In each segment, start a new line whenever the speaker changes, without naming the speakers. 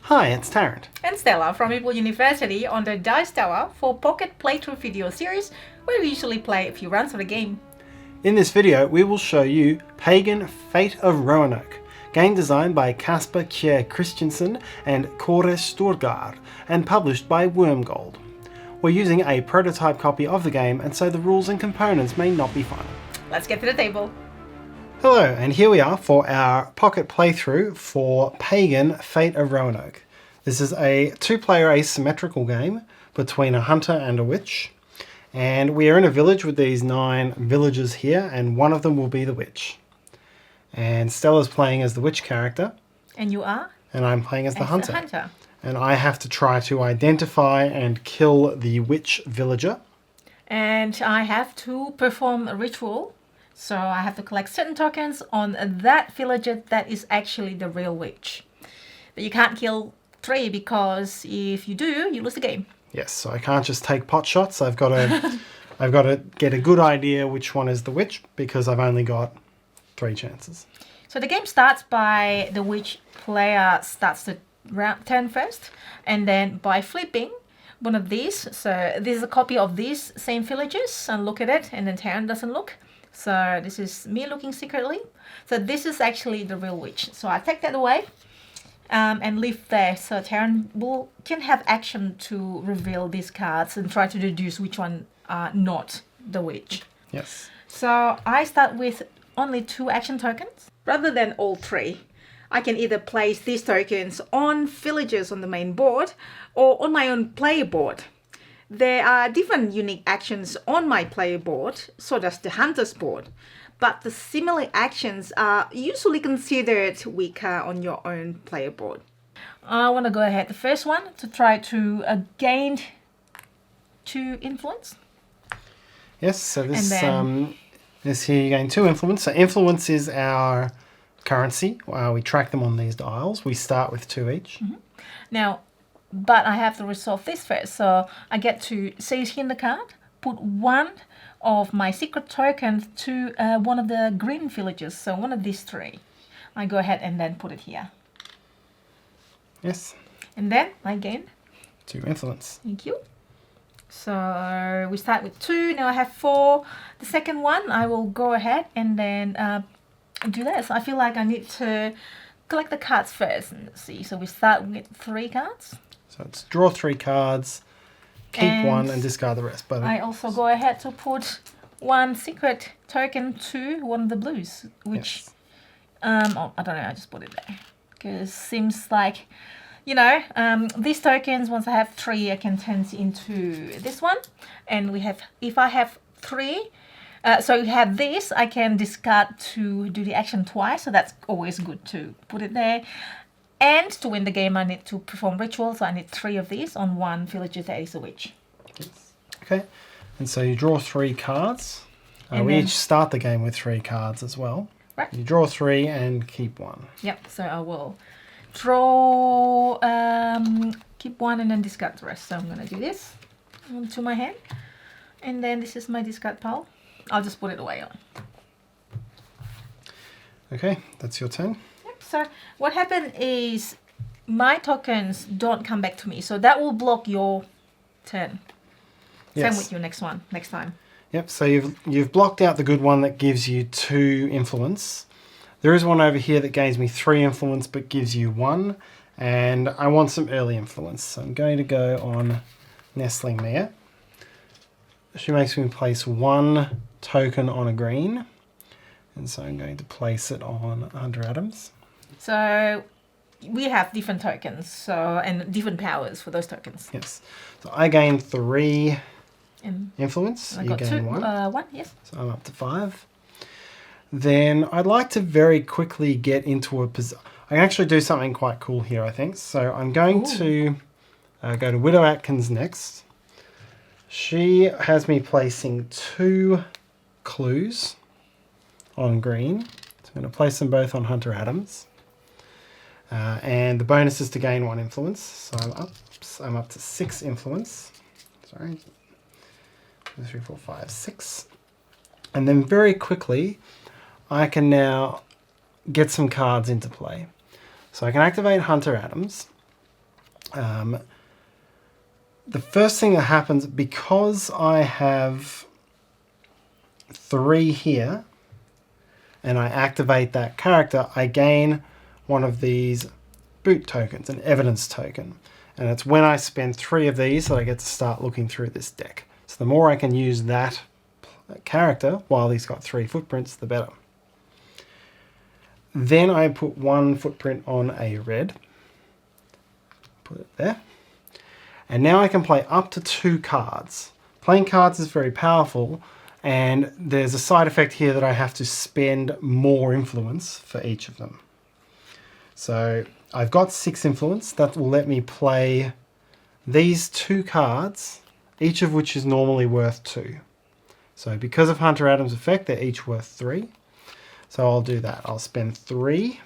Hi, it's Tarrant.
And Stella from Meeple University on the Dice Tower for Pocket Playthrough video series where we usually play a few rounds of the game.
In this video, we will show you Pagan, Fate of Roanoke, game designed by Kasper Kjær Christensen and Kåre Storgard, and published by Wormgold. We're using a prototype copy of the game, and so the rules and components may not be final.
Let's get to the table.
Hello, and here we are for our pocket playthrough for Pagan, Fate of Roanoke. This is a two-player asymmetrical game between a hunter and a witch. And we are in a village with these 9 villagers here, and one of them will be the witch. And Stella's playing as the witch character.
And you are?
And I'm playing as the hunter.
The hunter.
And I have to try to identify and kill the witch villager.
And I have to perform a ritual. So I have to collect certain tokens on that villager that is actually the real witch. But you can't kill 3 because if you do, you lose the game.
Yes, so I can't just take pot shots. I've got to get a good idea which one is the witch because I've only got 3 chances.
So the game starts by the witch player starts the turn first, and then by flipping one of these. So this is a copy of these same villagers, and look at it, and then Tarrant doesn't look. So this is me looking secretly. So this is actually the real witch. So I take that away and leave there. So Tarrant can have action to reveal these cards and try to deduce which one are not the witch.
Yes.
So I start with only 2 action tokens rather than all 3. I can either place these tokens on villagers on the main board or on my own player board. There are different unique actions on my player board, so does the hunter's board. But the similar actions are usually considered weaker on your own player board. I want to go ahead the first one to try to gain 2 influence.
Yes, so this here you gain 2 influence. So influence is our currency. We track them on these dials. We start with 2 each.
Mm-hmm. Now, but I have to resolve this first. So I get to say here in the card, put 1 of my secret tokens to one of the green villages. So one of these 3. I go ahead and then put it here.
Yes.
And then I gain
2 influence.
Thank you. So we start with 2. Now I have 4. The second one, I will go ahead and then do this. I feel like I need to collect the cards first. Let's see. So we start with 3 cards.
So it's draw 3 cards, keep 1 and discard the rest. But
I also go ahead to put 1 secret token to one of the blues, which, I don't know, I just put it there. Because it seems like, these tokens, once I have 3, I can turn into this one. And we have, if I have 3, so you have this, I can discard to do the action twice. So that's always good to put it there. And to win the game, I need to perform rituals. So I need 3 of these on 1 villager that is a witch.
Yes. Okay. And so you draw 3 cards. We each start the game with 3 cards as well.
Right.
You draw 3 and keep 1.
Yep. So I will draw, keep 1 and then discard the rest. So I'm going to do this onto my hand. And then this is my discard pile. I'll just put it away on.
Okay, that's your turn.
So what happened is my tokens don't come back to me. So that will block your turn.
Yes.
Same with your next time.
Yep, so you've blocked out the good one that gives you 2 influence. There is one over here that gains me 3 influence but gives you 1. And I want some early influence. So I'm going to go on Nestling Mare. She makes me place 1 token on a green. And so I'm going to place it on Hunter Adams.
So we have different tokens, and different powers for those tokens.
Yes. So I gain 3 influence.
I
You
got
gain
2.
1.
1, yes.
So I'm up to 5. Then I'd like to very quickly get into a position. I can actually do something quite cool here, I think. So I'm going to go to Widow Atkins next. She has me placing 2 clues on green. So I'm going to place them both on Hunter Adams. And the bonus is to gain 1 influence. So I'm up to 6 influence. Sorry. 1, 2, 3, 4, 5, 6. And then very quickly, I can now get some cards into play. So I can activate Hunter Adams. The first thing that happens, because I have 3 here, and I activate that character, I gain one of these boot tokens, an evidence token. And it's when I spend 3 of these that I get to start looking through this deck. So the more I can use that character while he's got 3 footprints, the better. Then I put 1 footprint on a red. Put it there. And now I can play up to 2 cards. Playing cards is very powerful, and there's a side effect here that I have to spend more influence for each of them. So I've got 6 influence. That will let me play these 2 cards, each of which is normally worth 2. So because of Hunter Adams' effect, they're each worth 3. So I'll do that. I'll spend 3,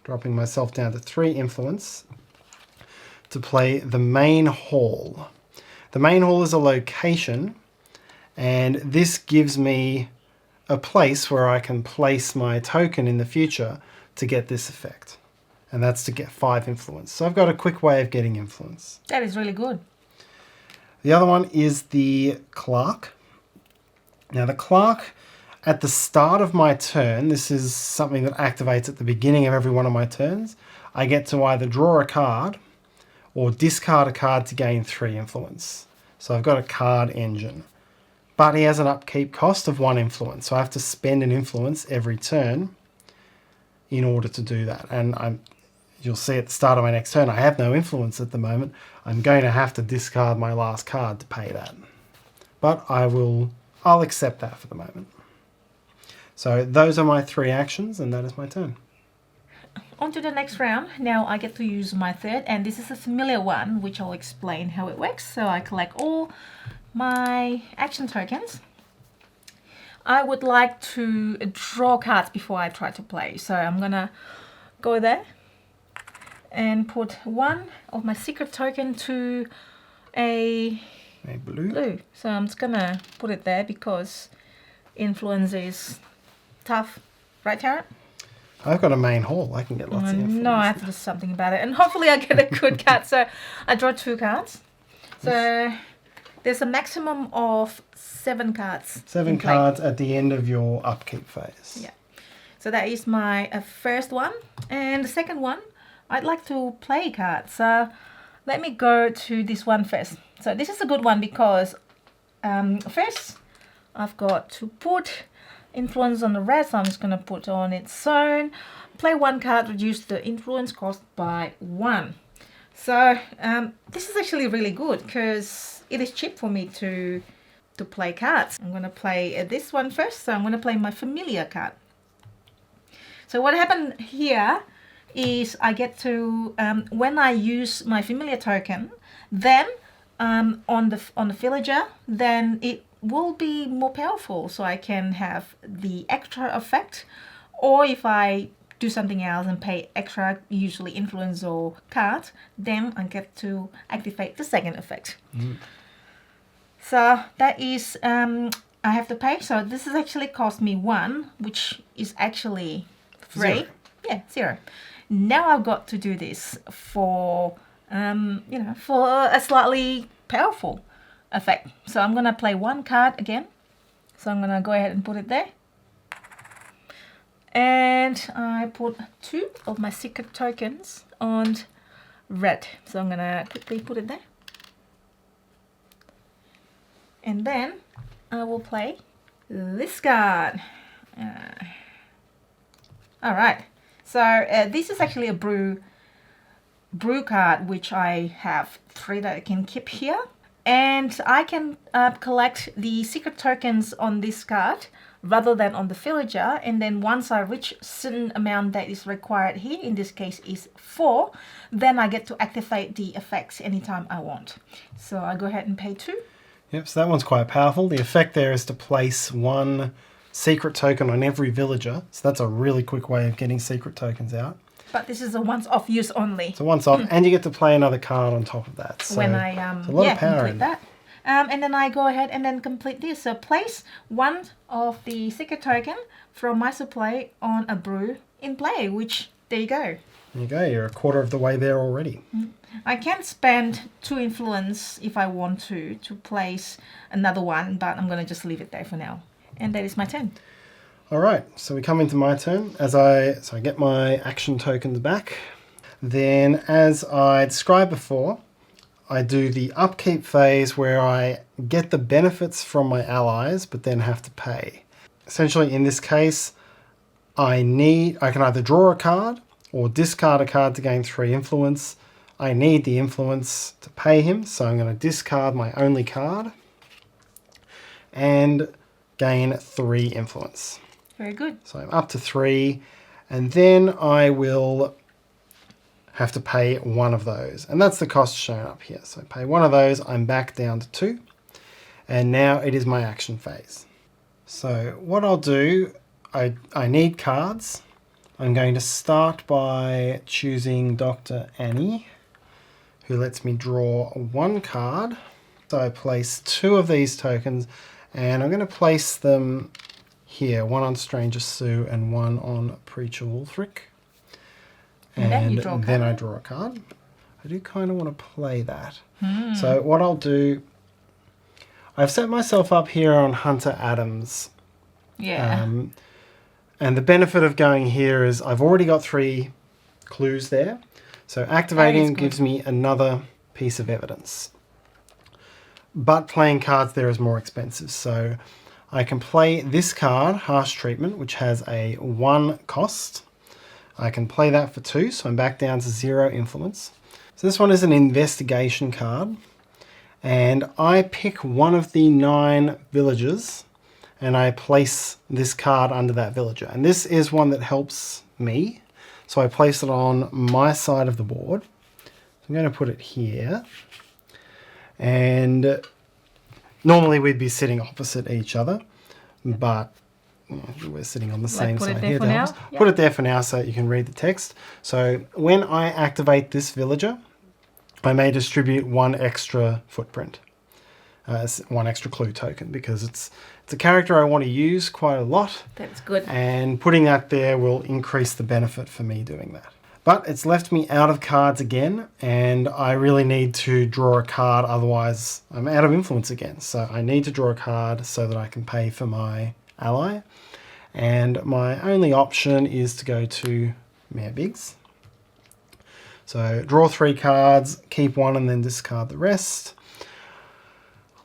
dropping myself down to 3 influence, to play the main hall. The main hall is a location, and this gives me a place where I can place my token in the future to get this effect. And that's to get 5 influence. So I've got a quick way of getting influence.
That is really good.
The other one is the clerk. Now the clerk, at the start of my turn, this is something that activates at the beginning of every one of my turns, I get to either draw a card or discard a card to gain 3 influence. So I've got a card engine. But he has an upkeep cost of 1 influence, so I have to spend an influence every turn in order to do that. And you'll see at the start of my next turn, I have no influence at the moment. I'm going to have to discard my last card to pay that. But I'll accept that for the moment. So those are my 3 actions, and that is my turn.
On to the next round. Now I get to use my third, and this is a familiar one, which I'll explain how it works. So I collect all my action tokens. I would like to draw cards before I try to play. So I'm gonna go there and put 1 of my secret token to a blue. So I'm just gonna put it there because influence is tough, right, Tarrant?
I've got a main hall. I can get lots of influence.
No, I have to do something about it. And hopefully I get a good card. So I draw 2 cards. So there's a maximum of 7 cards.
7 cards at the end of your upkeep phase.
Yeah. So that is my first one. And the second one, I'd like to play cards. So let me go to this one first. So this is a good one because first I've got to put influence on the red, so I'm just going to put on its own. Play 1 card, reduce the influence cost by 1. So this is actually really good because it is cheap for me to play cards. I'm going to play this one first, so I'm going to play my familiar card. So what happened here is I get to, when I use my familiar token, then on the villager, then it will be more powerful, so I can have the extra effect, or if I do something else and pay extra, usually influence or card, then I get to activate the second effect. So that is I have to pay. So this has actually cost me 1, which is actually 3.
0.
Yeah, 0. Now I've got to do this for for a slightly powerful effect. So I'm gonna play 1 card again. So I'm gonna go ahead and put it there. And I put 2 of my secret tokens on red. So I'm gonna quickly put it there. And then I will play this card. All right. So this is actually a brew card, which I have 3 that I can keep here. And I can collect the secret tokens on this card rather than on the villager. And then once I reach a certain amount that is required here, in this case is 4, then I get to activate the effects anytime I want. So I go ahead and pay 2.
Yep, so that one's quite powerful. The effect there is to place 1 secret token on every villager. So that's a really quick way of getting secret tokens out.
But this is a once-off use only.
So once off, and you get to play another card on top of that. So
when I
a lot of power
complete
in
that. And then I go ahead and then complete this. So place 1 of the secret token from my supply on a brew in play, which, there you go.
There you go, you're a quarter of the way there already.
I can spend 2 influence if I want to place another one, but I'm going to just leave it there for now. And that is my turn.
All right, so we come into my turn. So I get my action tokens back. Then, as I described before, I do the upkeep phase where I get the benefits from my allies, but then have to pay. Essentially, in this case, I can either draw a card or discard a card to gain 3 influence. I need the influence to pay him, so I'm going to discard my only card and gain 3 influence.
Very good.
So I'm up to 3, and then I will have to pay one of those. And that's the cost shown up here. So pay one of those, I'm back down to 2. And now it is my action phase. So what I'll do, I need cards. I'm going to start by choosing Dr. Annie, who lets me draw 1 card. So I place 2 of these tokens, and I'm going to place them here, 1 on Stranger Sue and 1 on Preacher Wulfric. And then I draw a card. I do kind of want to play that. So what I'll do, I've set myself up here on Hunter Adams.
Yeah.
And the benefit of going here is I've already got 3 clues there. So activating gives me another piece of evidence. But playing cards there is more expensive. So I can play this card, Harsh Treatment, which has a 1 cost. I can play that for 2, so I'm back down to 0 influence. So this one is an investigation card. And I pick one of the 9 villagers and I place this card under that villager. And this is one that helps me. So I place it on my side of the board. I'm going to put it here. And normally we'd be sitting opposite each other, but we're sitting on the same side here. Put it there for now so you can read the text. So when I activate this villager, I may distribute 1 extra footprint, 1 extra clue token, because it's a character I want to use quite a lot.
That's good.
And putting that there will increase the benefit for me doing that. But it's left me out of cards again, and I really need to draw a card, otherwise I'm out of influence again. So I need to draw a card so that I can pay for my ally. And my only option is to go to Mayor Biggs. So draw 3 cards, keep 1 and then discard the rest.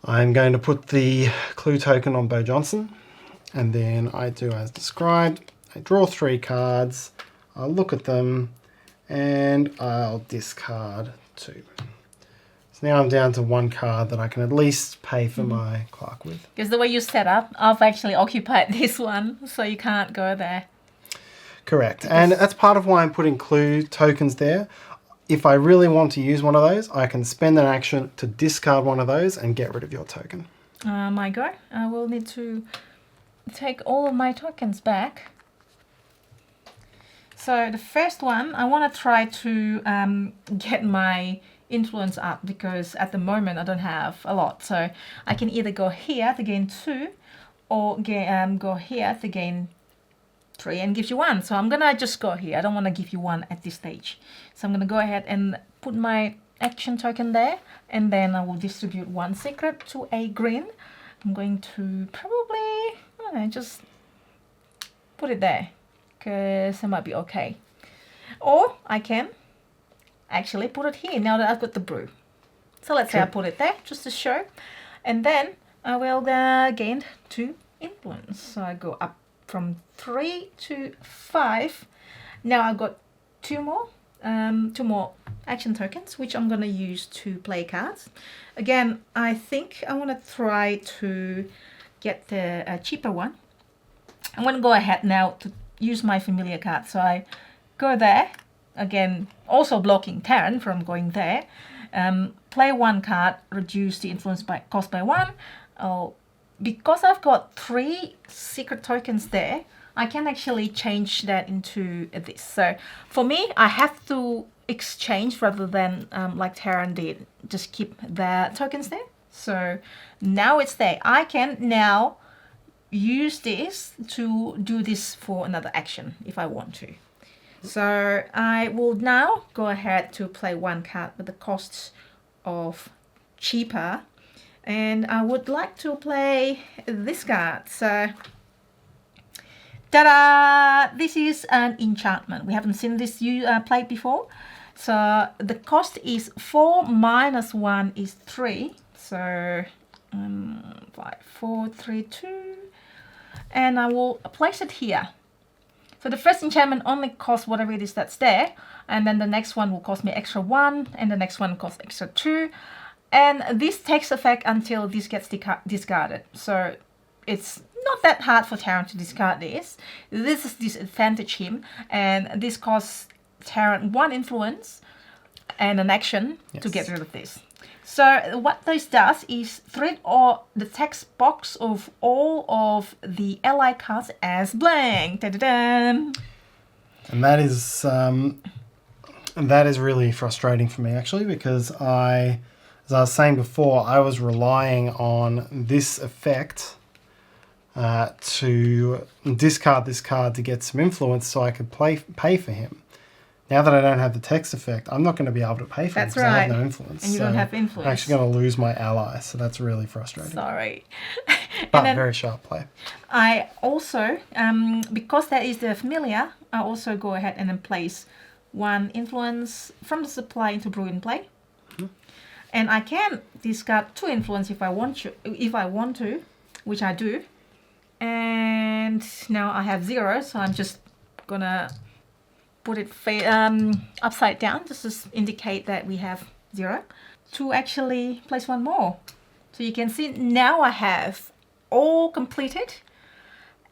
I'm going to put the clue token on Bo Johnson, and then I do as described. I draw 3 cards, I'll look at them, and I'll discard 2. So now I'm down to 1 card that I can at least pay for my clerk with.
Because the way you set up, I've actually occupied this one, so you can't go there.
Correct, and that's part of why I'm putting clue tokens there. If I really want to use one of those, I can spend an action to discard one of those and get rid of your token.
My go. I will need to take all of my tokens back. So the first one, I want to try to get my influence up, because at the moment I don't have a lot. So I can either go here to gain 2 or go here to gain 3 and gives you 1. So I'm gonna just go here. I don't want to give you 1 at this stage. So I'm gonna go ahead and put my action token there, and then I will distribute 1 secret to a green. I'm going to probably, I don't know, just put it there, because it might be okay. Or I can actually put it here now that I've got the brew. So let's say I put it there just to show, and then I will gain 2 influence. So I go up from 3 to 5. Now I've got 2 more action tokens, which I'm going to use to play cards. Again, I think I want to try to get the cheaper one. I'm going to go ahead now to use my familiar card. So I go there, again, also blocking Tarrant from going there. Play 1 card, reduce the influence cost by 1. Because I've got 3 secret tokens there, I can actually change that into this. So for me, I have to exchange rather than like Tarrant did, just keep the tokens there. So now it's there. I can now use this to do this for another action if I want to. So I will now go ahead to play one card with the costs of cheaper. And I would like to play this card. So, ta-da! This is an enchantment. We haven't seen this played before. So the cost is 4 minus 1 is 3. So 5, 4, 3, 2. And I will place it here. So the first enchantment only costs whatever it is that's there. And then the next one will cost me extra 1. And the next one costs extra 2. And this takes effect until this gets discarded. So it's not that hard for Tarrant to discard this. This is disadvantage him. And this costs Tarrant 1 influence and an action to get rid of this. So what this does is treat all the text box of all of the ally cards as blank. Da-da-da.
And that is really frustrating for me actually, because as I was saying before, I was relying on this effect to discard this card to get some influence so I could pay for him. Now that I don't have the text effect, I'm not going to be able to pay for him because I have no influence.
And you don't have influence.
I'm actually going to lose my ally, so that's really frustrating.
Sorry.
But very sharp play.
I also, because that is the familiar, I also go ahead and then place 1 influence from the supply into brew in play. And I can discard 2 influence if I want to, which I do. And now I have 0, so I'm just gonna put it upside down just to indicate that we have 0. To actually place 1 more. So you can see now I have all completed.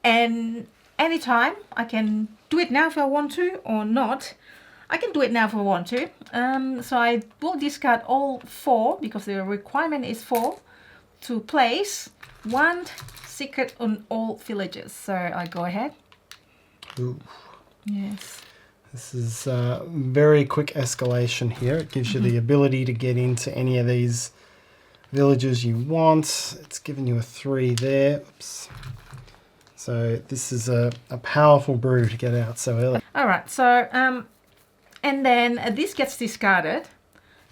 And anytime I can do it now if I want to or not. I can do it now if I want to. So I will discard all 4 because the requirement is 4 to place 1 secret on all villages. So I go ahead.
Ooh.
Yes.
This is very quick escalation here. It gives you the ability to get into any of these villages you want. It's giving you a 3 there. Oops. So this is a powerful brew to get out so early.
All right. So and then this gets discarded.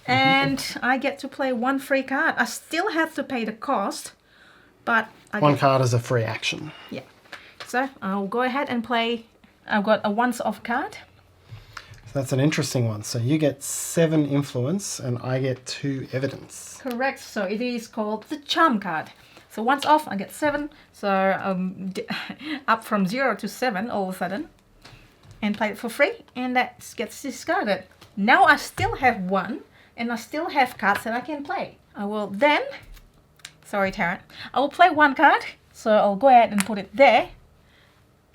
And I get to play 1 free card. I still have to pay the cost. But
one card is a free action.
Yeah. So I'll go ahead and play. I've got a once-off card.
So that's an interesting one. So you get 7 influence and I get 2 evidence.
Correct. So it is called the charm card. So once off, I get 7. So up from 0 to 7 all of a sudden. And play it for free. And that gets discarded. Now I still have 1. And I still have cards that I can play. I will then... Sorry, Tarrant. I will play 1 card. So I'll go ahead and put it there.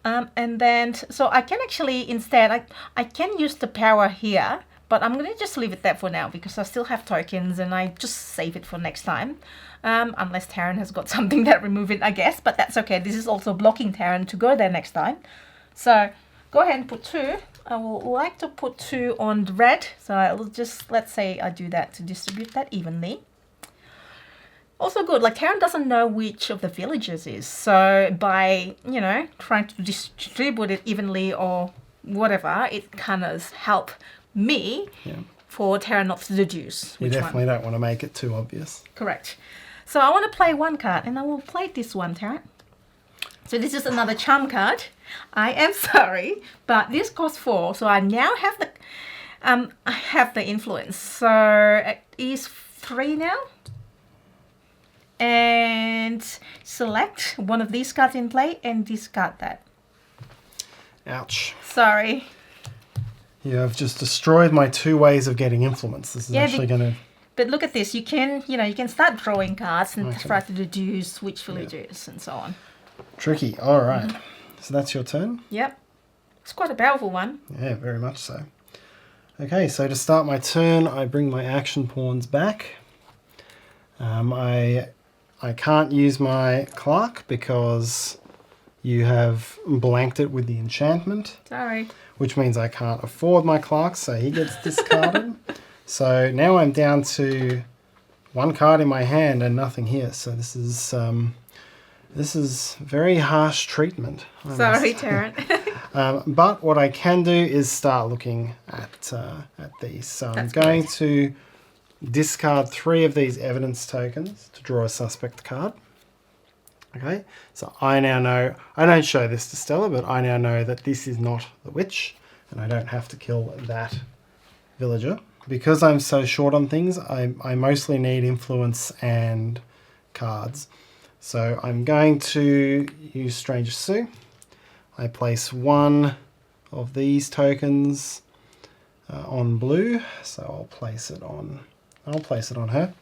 And then, so I can actually, instead, I can use the power here. But I'm going to just leave it there for now. Because I still have tokens. And I just save it for next time. Unless Tarrant has got something that remove it, I guess. But that's okay. This is also blocking Tarrant to go there next time. So, go ahead and put 2. I will like to put 2 on the red. So I'll just, let's say I do that to distribute that evenly. Also good, like Tarrant doesn't know which of the villages is. So by, you know, trying to distribute it evenly or whatever, it kind of help me for Tarrant not to deduce
which one. You definitely don't want to make it too obvious.
Correct. So I want to play 1 card and I will play this one, Tarrant. So this is another charm card. I am sorry, but this costs 4. So I now have the I have the influence. So it is 3 now. And select one of these cards in play and discard that.
Ouch.
Sorry.
You have just destroyed my 2 ways of getting influence. This is actually going to...
But look at this. You can, you know, you can start drawing cards and try to deduce which villages and so on.
Tricky. All right. So that's your turn?
Yep. It's quite a powerful one.
Yeah, very much so. Okay, so to start my turn, I bring my action pawns back. I can't use my Clark because you have blanked it with the enchantment.
Sorry.
Which means I can't afford my Clark, so he gets discarded. So now I'm down to 1 card in my hand and nothing here. So this is very harsh treatment.
Sorry, Tarrant.
But what I can do is start looking at these. So I'm going to discard 3 of these evidence tokens to draw a suspect card. Okay, so I now know, I don't show this to Stella, but I now know that this is not the witch, and I don't have to kill that villager. Because I'm so short on things, I mostly need influence and cards. So I'm going to use Stranger Sue. I place 1 of these tokens on blue, so I'll place it on her.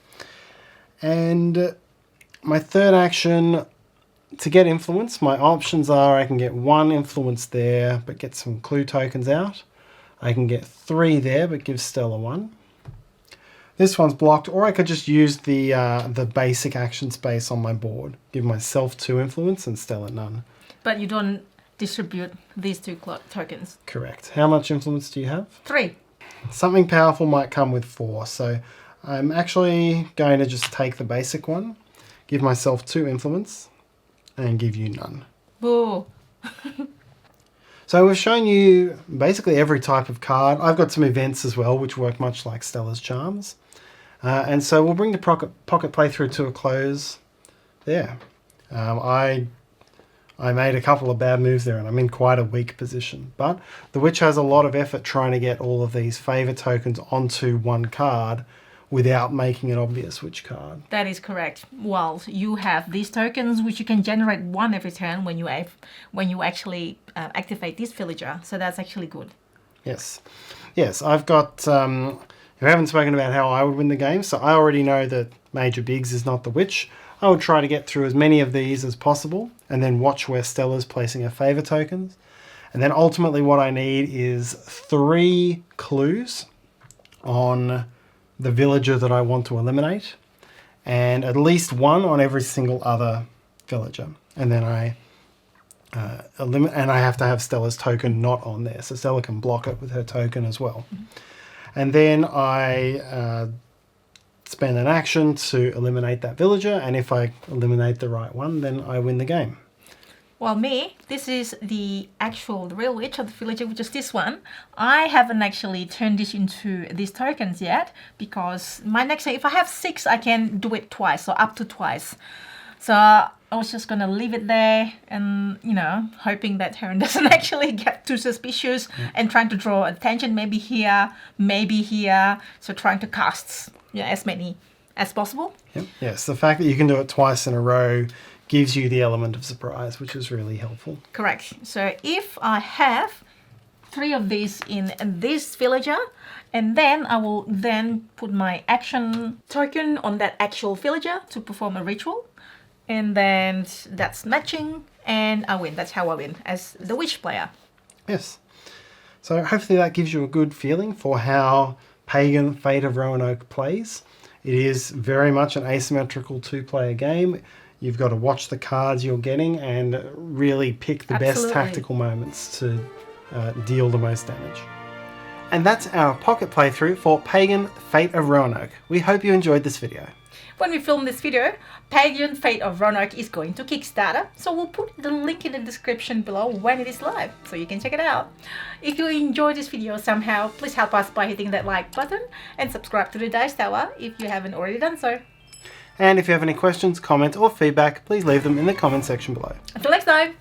And my third action, to get influence, my options are I can get 1 influence there, but get some clue tokens out. I can get 3 there, but give Stella 1. This one's blocked, or I could just use the basic action space on my board. Give myself 2 influence and Stella none.
But you don't distribute these 2 tokens.
Correct. How much influence do you have?
3.
Something powerful might come with 4, so I'm actually going to just take the basic one, give myself 2 influence, and give you none.
Boo.
So we've shown you basically every type of card. I've got some events as well, which work much like Stella's charms. And so we'll bring the pocket playthrough to a close there. I made a couple of bad moves there and I'm in quite a weak position. But the witch has a lot of effort trying to get all of these favour tokens onto 1 card without making it obvious which card.
That is correct. Well, you have these tokens which you can generate 1 every turn when you actually activate this villager. So that's actually good.
Yes. Yes, I've got... we haven't spoken about how I would win the game, so I already know that Major Biggs is not the witch. I would try to get through as many of these as possible and then watch where Stella's placing her favour tokens. And then ultimately what I need is 3 clues on the villager that I want to eliminate, and at least 1 on every single other villager. And then I have to have Stella's token not on there, so Stella can block it with her token as well. Mm-hmm. And then I spend an action to eliminate that villager, and if I eliminate the right one, then I win the game.
Well, this is the real witch of the villager, which is this one. I haven't actually turned this into these tokens yet, because my next time, if I have 6, I can do it twice, so up to twice. So I was just going to leave it there and, hoping that Tarrant doesn't actually get too suspicious and trying to draw attention maybe here, maybe here. So trying to cast as many as possible. Yep.
Yes, the fact that you can do it twice in a row gives you the element of surprise, which is really helpful.
Correct. So if I have 3 of these in this villager, and then I will then put my action token on that actual villager to perform a ritual, and then that's matching, and I win. That's how I win as the witch player.
Yes. So hopefully that gives you a good feeling for how Pagan Fate of Roanoke plays. It is very much an asymmetrical 2-player game. You've got to watch the cards you're getting and really pick the best tactical moments to deal the most damage. And that's our pocket playthrough for Pagan Fate of Roanoke. We hope you enjoyed this video.
When we film this video, Pagan Fate of Roanoke is going to Kickstarter, so we'll put the link in the description below when it is live, so you can check it out. If you enjoyed this video somehow, please help us by hitting that like button and subscribe to the Dice Tower if you haven't already done so.
And if you have any questions, comments or feedback, please leave them in the comment section below.
Until next time!